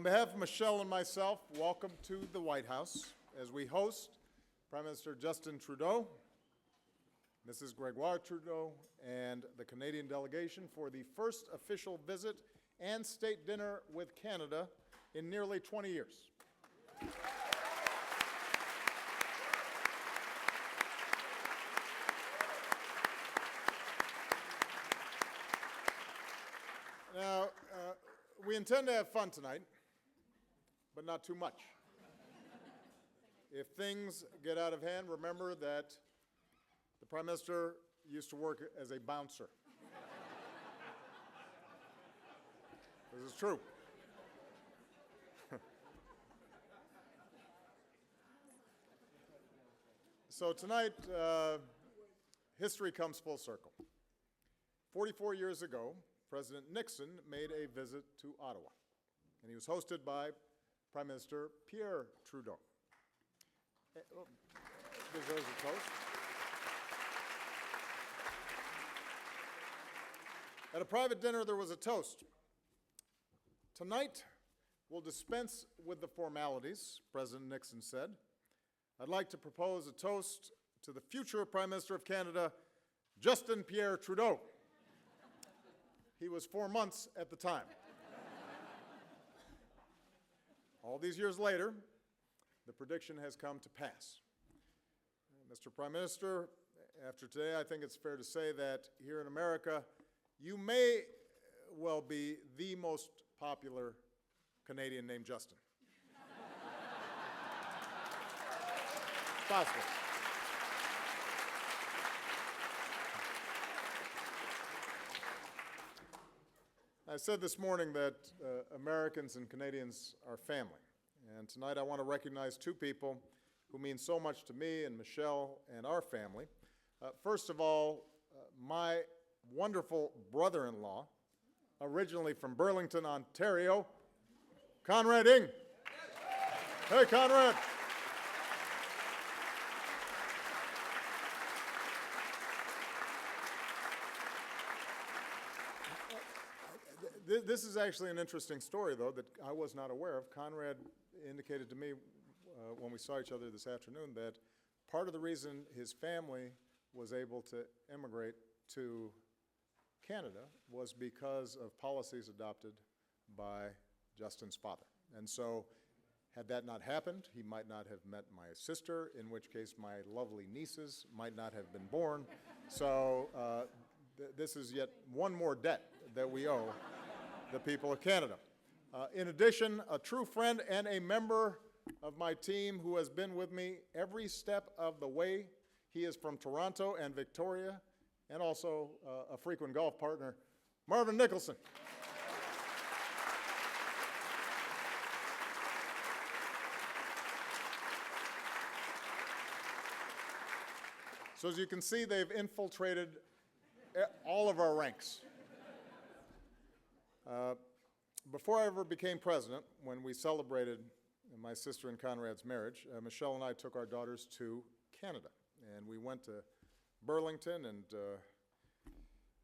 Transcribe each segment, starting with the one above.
On behalf of Michelle and myself, welcome to the White House as we host Prime Minister Justin Trudeau, Mrs. Gregoire Trudeau, and the Canadian delegation for the first official visit and state dinner with Canada in nearly 20 years. Now, we intend to have fun tonight, but not too much. If things get out of hand, remember that the Prime Minister used to work as a bouncer. This is true. So tonight, history comes full circle. 44 years ago, President Nixon made a visit to Ottawa, and he was hosted by Prime Minister Pierre Trudeau. Deserves a toast. At a private dinner, there was a toast. Tonight, we'll dispense with the formalities, President Nixon said. I'd like to propose a toast to the future Prime Minister of Canada, Justin Pierre Trudeau. He was 4 months at the time. All these years later, the prediction has come to pass. Mr. Prime Minister, after today, I think it's fair to say that here in America, you may well be the most popular Canadian named Justin. It's possible. I said this morning that Americans and Canadians are family. And tonight I want to recognize two people who mean so much to me and Michelle and our family. First of all, my wonderful brother-in-law, originally from Burlington, Ontario, Conrad Ing. Hey, Conrad. This is actually an interesting story, though, that I was not aware of. Conrad indicated to me when we saw each other this afternoon that part of the reason his family was able to immigrate to Canada was because of policies adopted by Justin's father. And so, had that not happened, he might not have met my sister, in which case my lovely nieces might not have been born. So, this is yet one more debt that we owe the people of Canada. In addition, a true friend and a member of my team who has been with me every step of the way. He is from Toronto and Victoria, and also a frequent golf partner, Marvin Nicholson. So as you can see, they've infiltrated all of our ranks. Before I ever became president, when we celebrated my sister and Conrad's marriage, Michelle and I took our daughters to Canada. And we went to Burlington, and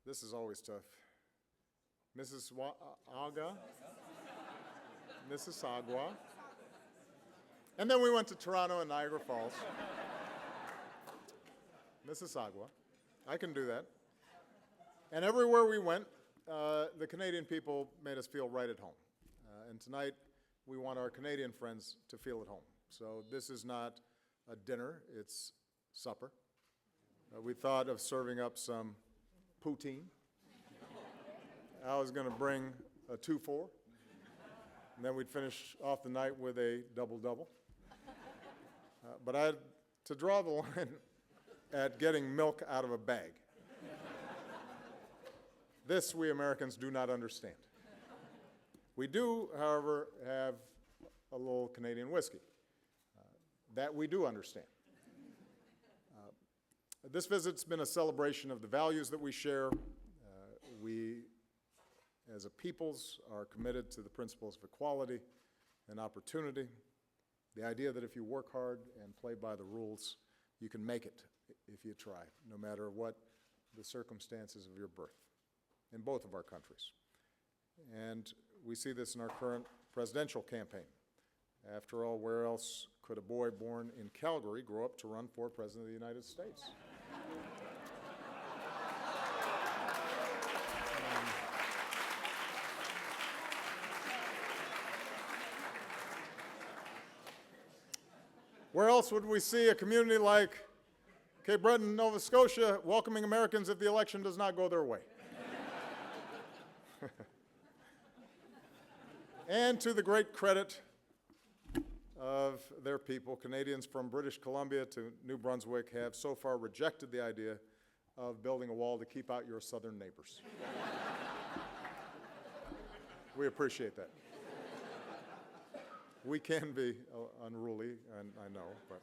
this is always tough. Mississauga. And then we went to Toronto and Niagara Falls. Mississauga. I can do that. And everywhere we went, the Canadian people made us feel right at home. And tonight, we want our Canadian friends to feel at home. So this is not a dinner, it's supper. We thought of serving up some poutine. I was going to bring a 2-4, and then we'd finish off the night with a double-double. But I had to draw the line at getting milk out of a bag. This we Americans do not understand. We do, however, have a little Canadian whiskey. That we do understand. This visit's been a celebration of the values that we share. We, as a peoples, are committed to the principles of equality and opportunity. The idea that if you work hard and play by the rules, you can make it if you try, no matter what the circumstances of your birth, in both of our countries. And we see this in our current presidential campaign. After all, where else could a boy born in Calgary grow up to run for President of the United States? Where else would we see a community like Cape Breton, Nova Scotia, welcoming Americans if the election does not go their way? And to the great credit of their people, Canadians from British Columbia to New Brunswick have so far rejected the idea of building a wall to keep out your southern neighbors. We appreciate that. We can be unruly, and I know, but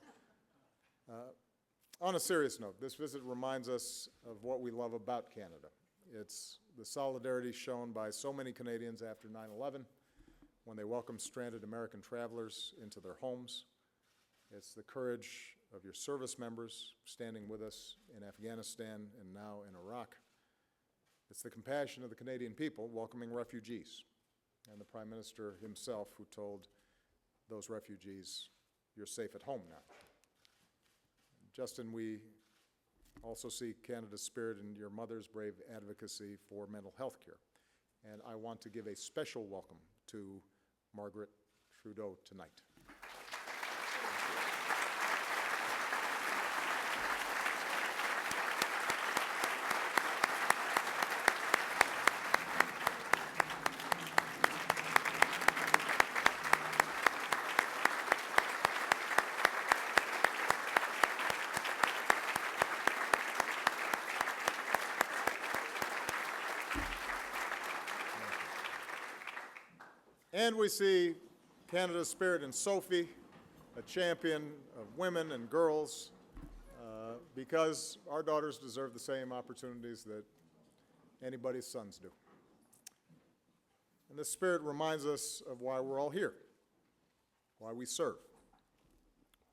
on a serious note, this visit reminds us of what we love about Canada. It's the solidarity shown by so many Canadians after 9/11 when they welcomed stranded American travelers into their homes. It's the courage of your service members standing with us in Afghanistan and now in Iraq. It's the compassion of the Canadian people welcoming refugees, and the Prime Minister himself who told those refugees, "You're safe at home now." Justin, we also see Canada's spirit in your mother's brave advocacy for mental health care. And I want to give a special welcome to Margaret Trudeau tonight. And we see Canada's spirit in Sophie, a champion of women and girls, because our daughters deserve the same opportunities that anybody's sons do. And this spirit reminds us of why we're all here, why we serve.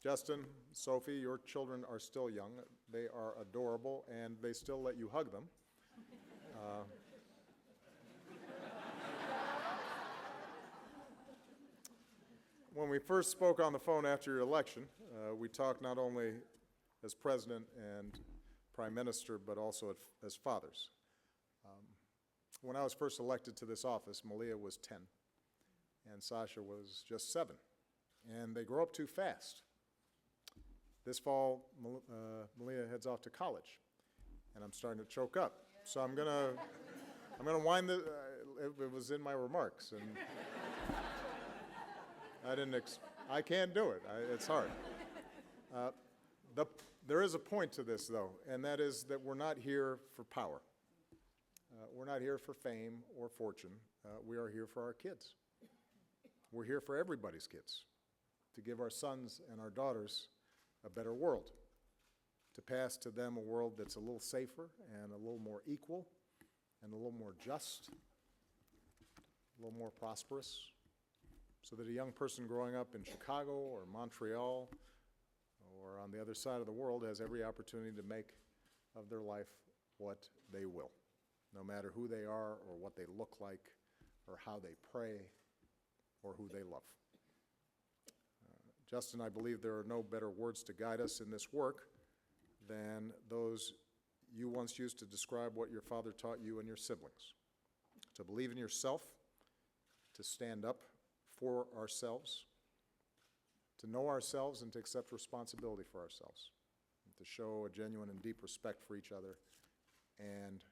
Justin, Sophie, your children are still young. They are adorable, and they still let you hug them. When we first spoke on the phone after your election, we talked not only as president and prime minister, but also as fathers. When I was first elected to this office, Malia was 10, and Sasha was just 7, and they grow up too fast. This fall, Malia heads off to college, and I'm starting to choke up. So I'm gonna wind the. It was in my remarks, and I can't do it. It's hard. There is a point to this, though, and that is that we're not here for power. We're not here for fame or fortune. We are here for our kids. We're here for everybody's kids, to give our sons and our daughters a better world, to pass to them a world that's a little safer and a little more equal and a little more just, a little more prosperous, so that a young person growing up in Chicago or Montreal or on the other side of the world has every opportunity to make of their life what they will, no matter who they are or what they look like or how they pray or who they love. Justin, I believe there are no better words to guide us in this work than those you once used to describe what your father taught you and your siblings. To believe in yourself, to stand up for ourselves, to know ourselves and to accept responsibility for ourselves, and to show a genuine and deep respect for each other and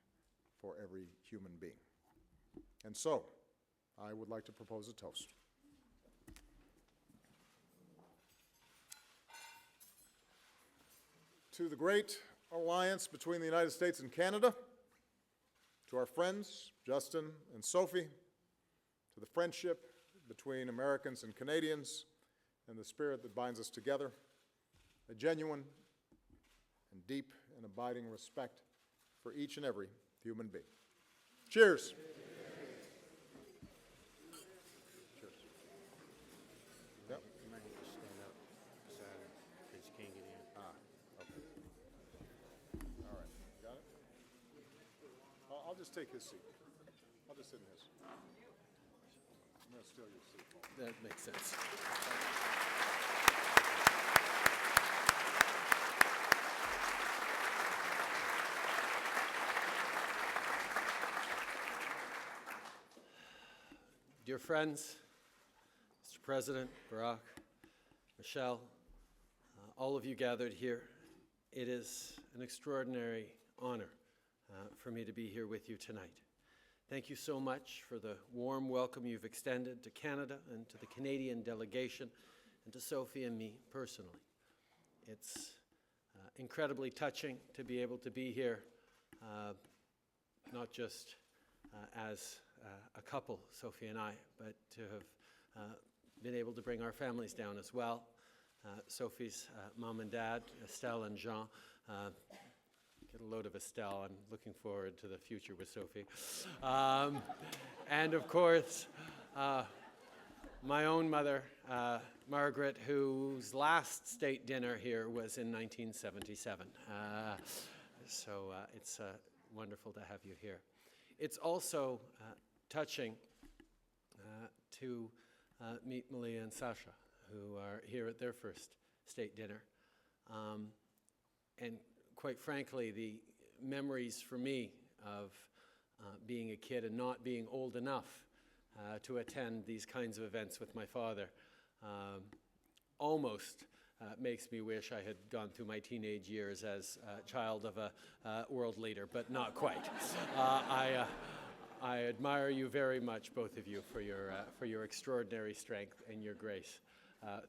for every human being. And so, I would like to propose a toast. To the great alliance between the United States and Canada, to our friends, Justin and Sophie, to the friendship between Americans and Canadians, and the spirit that binds us together, a genuine and deep and abiding respect for each and every human being. Cheers. Cheers. Yep. You might need to stand up because you can't get in. Okay. All right. Got it? I'll just take his seat. I'll just sit in his. I'm That makes sense. Dear friends, Mr. President, Barack, Michelle, all of you gathered here, it is an extraordinary honor for me to be here with you tonight. Thank you so much for the warm welcome you've extended to Canada and to the Canadian delegation and to Sophie and me personally. It's incredibly touching to be able to be here, not just as a couple, Sophie and I, but to have been able to bring our families down as well. Sophie's mom and dad, Estelle and Jean. Get a load of Estelle. I'm looking forward to the future with Sophie. And of course, my own mother, Margaret, whose last state dinner here was in 1977. So it's wonderful to have you here. It's also touching to meet Malia and Sasha, who are here at their first state dinner. And quite frankly, the memories for me of being a kid and not being old enough to attend these kinds of events with my father almost makes me wish I had gone through my teenage years as a child of a world leader, but not quite. I admire you very much, both of you, for your extraordinary strength and your grace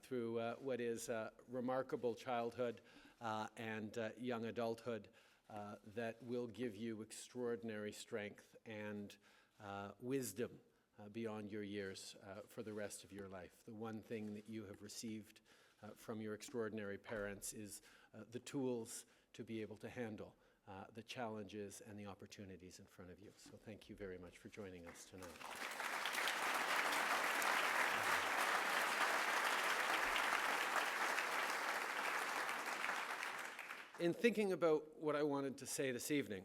through what is a remarkable childhood and young adulthood that will give you extraordinary strength and wisdom beyond your years for the rest of your life. The one thing that you have received from your extraordinary parents is the tools to be able to handle the challenges and the opportunities in front of you. So thank you very much for joining us tonight. In thinking about what I wanted to say this evening,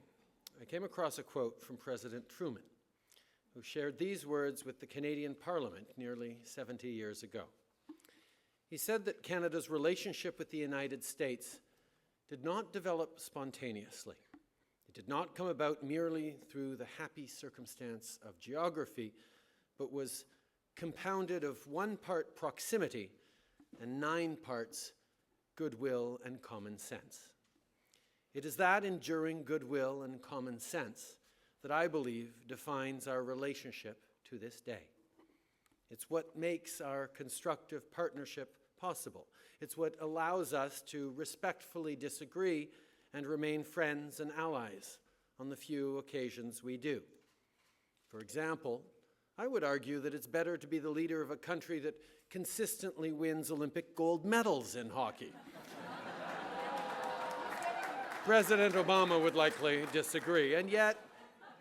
I came across a quote from President Truman, who shared these words with the Canadian Parliament nearly 70 years ago. He said that Canada's relationship with the United States did not develop spontaneously. It did not come about merely through the happy circumstance of geography, but was compounded of 1 part proximity and 9 parts goodwill and common sense. It is that enduring goodwill and common sense that I believe defines our relationship to this day. It's what makes our constructive partnership possible. It's what allows us to respectfully disagree and remain friends and allies on the few occasions we do. For example, I would argue that it's better to be the leader of a country that consistently wins Olympic gold medals in hockey. President Obama would likely disagree, and yet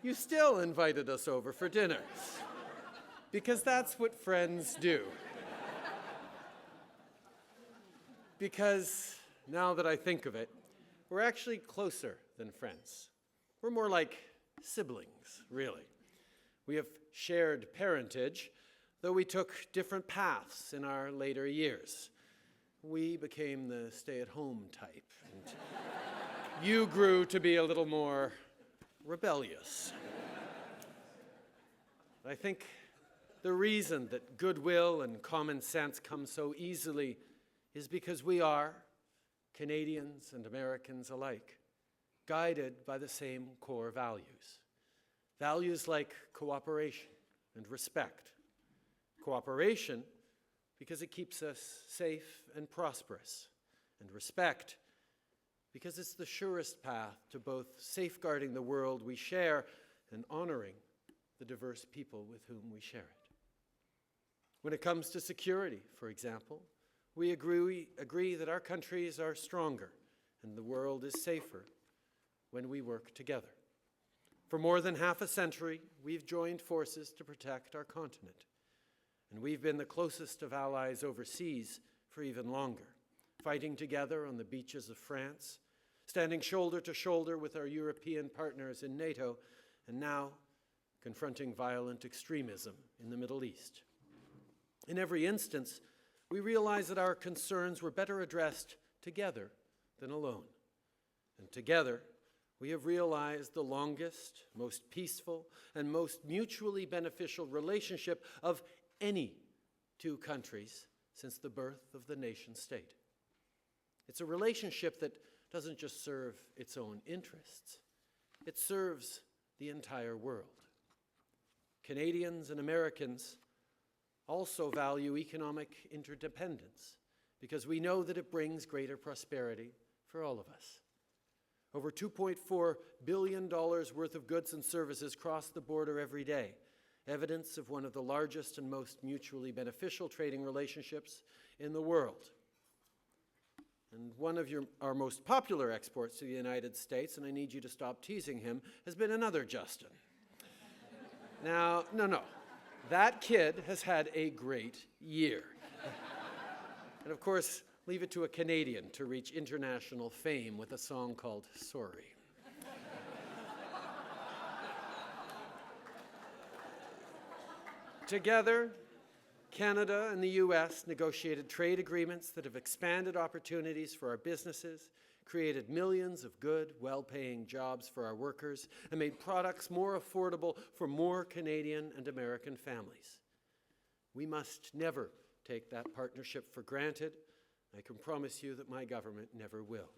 you still invited us over for dinner, because that's what friends do. Because, now that I think of it, we're actually closer than friends. We're more like siblings, really. We have shared parentage, though we took different paths in our later years. We became the stay-at-home type, and you grew to be a little more rebellious. I think the reason that goodwill and common sense come so easily is because we are, Canadians and Americans alike, guided by the same core values. Values like cooperation and respect. Cooperation because it keeps us safe and prosperous, and respect because it's the surest path to both safeguarding the world we share and honoring the diverse people with whom we share it. When it comes to security, for example, we agree that our countries are stronger and the world is safer when we work together. For more than half a century, we've joined forces to protect our continent, and we've been the closest of allies overseas for even longer, fighting together on the beaches of France, standing shoulder to shoulder with our European partners in NATO, and now confronting violent extremism in the Middle East. In every instance, we realize that our concerns were better addressed together than alone. And together, we have realized the longest, most peaceful, and most mutually beneficial relationship of any two countries since the birth of the nation-state. It's a relationship that doesn't just serve its own interests, it serves the entire world. Canadians and Americans also value economic interdependence because we know that it brings greater prosperity for all of us. Over $2.4 billion worth of goods and services cross the border every day, evidence of one of the largest and most mutually beneficial trading relationships in the world. And one of our most popular exports to the United States, and I need you to stop teasing him, has been another Justin. Now, no. That kid has had a great year. And of course, leave it to a Canadian to reach international fame with a song called Sorry. Together, Canada and the U.S. negotiated trade agreements that have expanded opportunities for our businesses, created millions of good, well-paying jobs for our workers, and made products more affordable for more Canadian and American families. We must never take that partnership for granted. I can promise you that my government never will.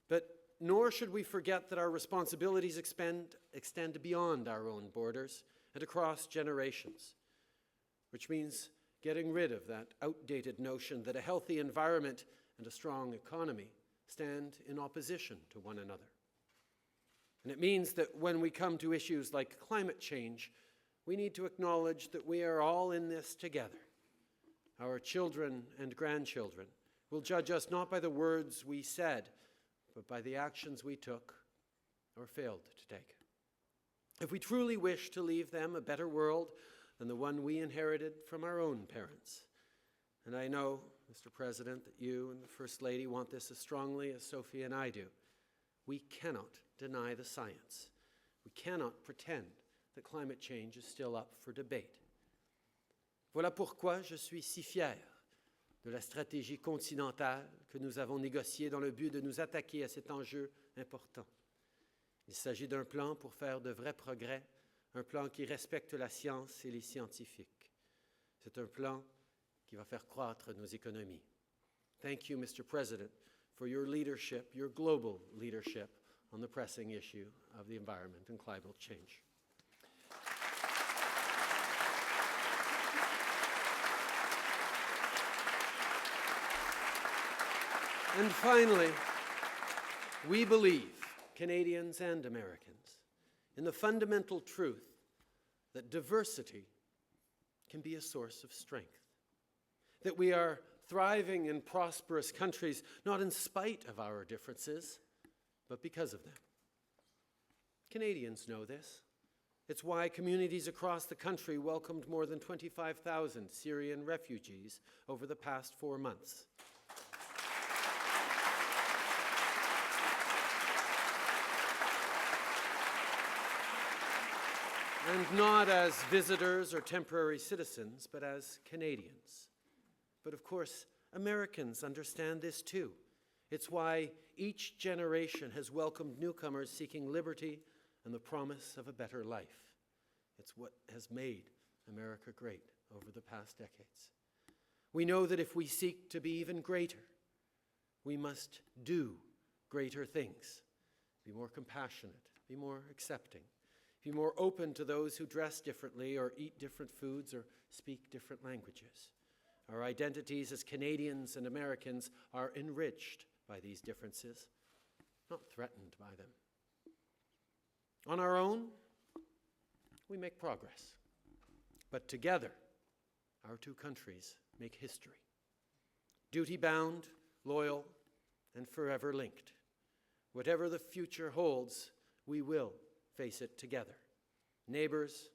But nor should we forget that our responsibilities extend beyond our own borders and across generations, which means getting rid of that outdated notion that a healthy environment and a strong economy stand in opposition to one another. And it means that when we come to issues like climate change, we need to acknowledge that we are all in this together. Our children and grandchildren will judge us not by the words we said, but by the actions we took or failed to take. If we truly wish to leave them a better world than the one we inherited from our own parents, and I know, Mr. President, that you and the First Lady want this as strongly as Sophie and I do, we cannot deny the science. We cannot pretend that climate change is still up for debate. Voilà pourquoi je suis si fier de la stratégie continentale que nous avons négociée dans le but de nous attaquer à cet enjeu important. Il s'agit d'un plan pour faire de vrais progrès, un plan qui respecte la science et les scientifiques. C'est un plan qui va faire croître nos économies. Thank you, Mr. President, for your leadership, your global leadership on the pressing issue of the environment and climate change. And finally, we believe, Canadians and Americans, in the fundamental truth that diversity can be a source of strength, that we are thriving and prosperous countries not in spite of our differences, but because of them. Canadians know this. It's why communities across the country welcomed more than 25,000 Syrian refugees over the past 4 months. And not as visitors or temporary citizens, but as Canadians. But of course, Americans understand this too. It's why each generation has welcomed newcomers seeking liberty and the promise of a better life. It's what has made America great over the past decades. We know that if we seek to be even greater, we must do greater things. Be more compassionate, be more accepting, be more open to those who dress differently or eat different foods or speak different languages. Our identities as Canadians and Americans are enriched by these differences, not threatened by them. On our own, we make progress. But together, our two countries make history. Duty-bound, loyal, and forever linked. Whatever the future holds, we will face it together. Neighbors,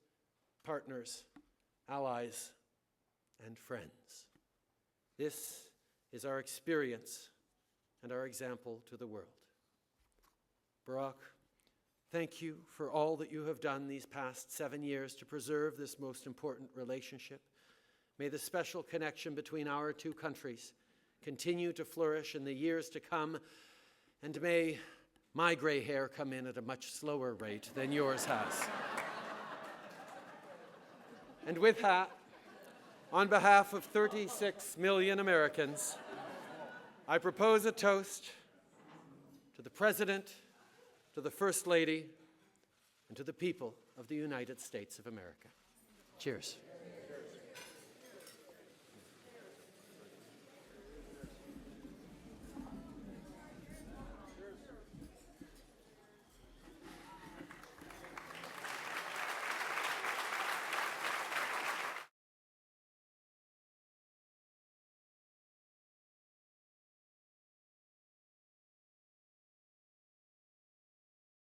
partners, allies, and friends. This is our experience and our example to the world. Barack, thank you for all that you have done these past 7 years to preserve this most important relationship. May the special connection between our two countries continue to flourish in the years to come, and may my gray hair come in at a much slower rate than yours has. And with that, on behalf of 36 million Americans, I propose a toast to the President, to the First Lady, and to the people of the United States of America. Cheers.